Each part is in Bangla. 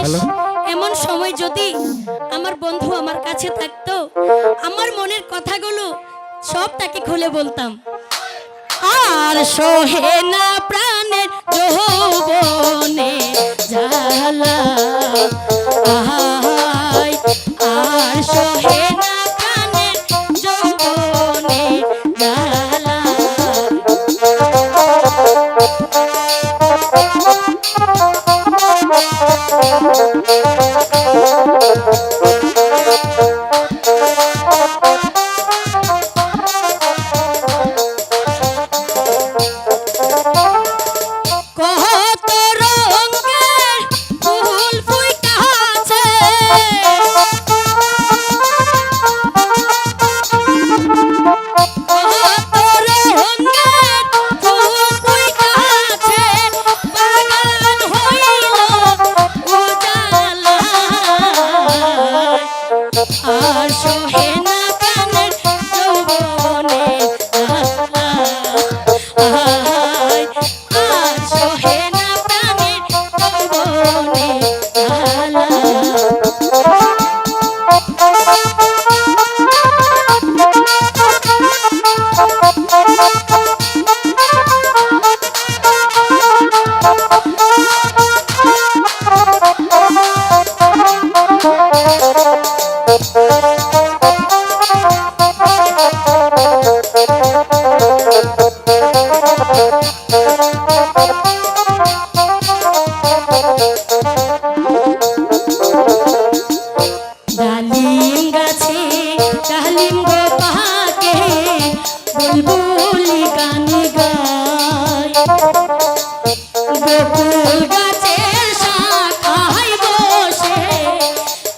বলো। এমন সময় যদি আমার বন্ধু আমার কাছে থাকতো, আমার মনের কথাগুলো সব তাকে খুলে বলতাম। আর সহে না প্রাণের যৌবনে জ্বালা, আহাই আর সহে না প্রাণের যৌবনে জ্বালা। কত রঙের ফুল ফুইটাছে, কত রঙের ফুল ফুইটাছে, বাগান হইল উজালা। আর সহে না প্রাণের যৌবনে জ্বালা, আহাই আর সহে না প্রাণের যৌবনে জ্বালা। ডালিম গাছে ডালিম গো পাকে, বুলবুলি গান গায়। বকুল গাছের শাখায় বসে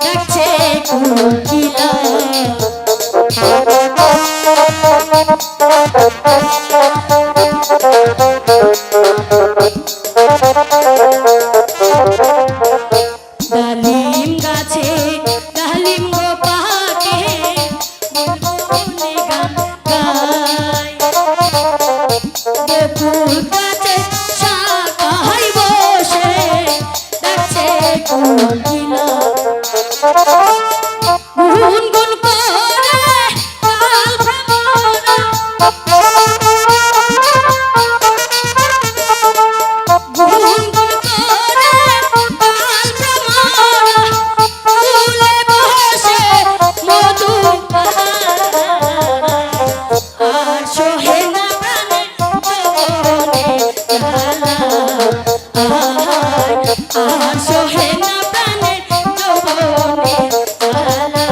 ডাকছে কোকিলা। ডালিম গাছে ডালিম গো পাকে, বুলবুলি গান গায়। বকুল গাছের শাখায় বসে ডাকছে কোকিলা। গুনগুন করে কাল ভ্রমরা, গুনগুন করে কাল ভ্রমরা, ফুলে বসে মধু পাহারা। আর সহে না প্রাণের যৌবনে জ্বালা, আহাই আর সহে না প্রাণের যৌবনে জ্বালা।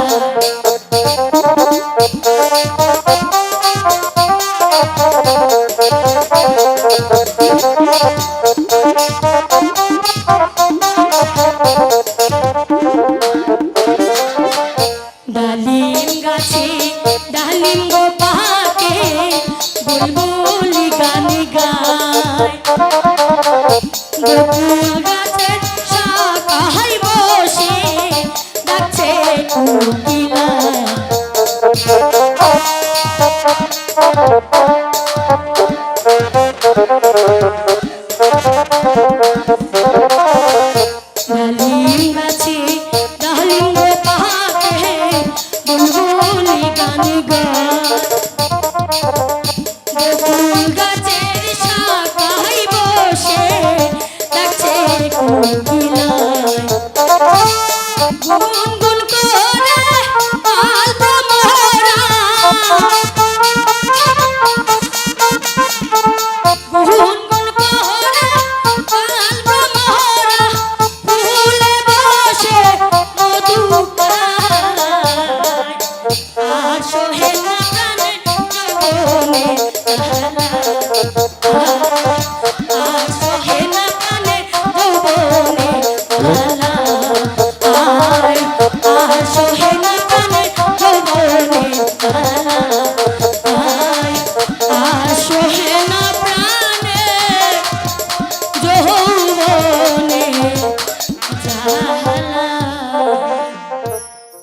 ডালিম গাছে ডালিম গো পাকে, বুলবুলি গান গায়। বকুল গাছের শাখায় বসে ডাকছে কোকিলা। ডালিম গাছে ডালিম গো পাকে, বুলবুলি গান গায়। বকুল গাছের শাখায় বসে ডাকছে কোকিলা। গুনগুন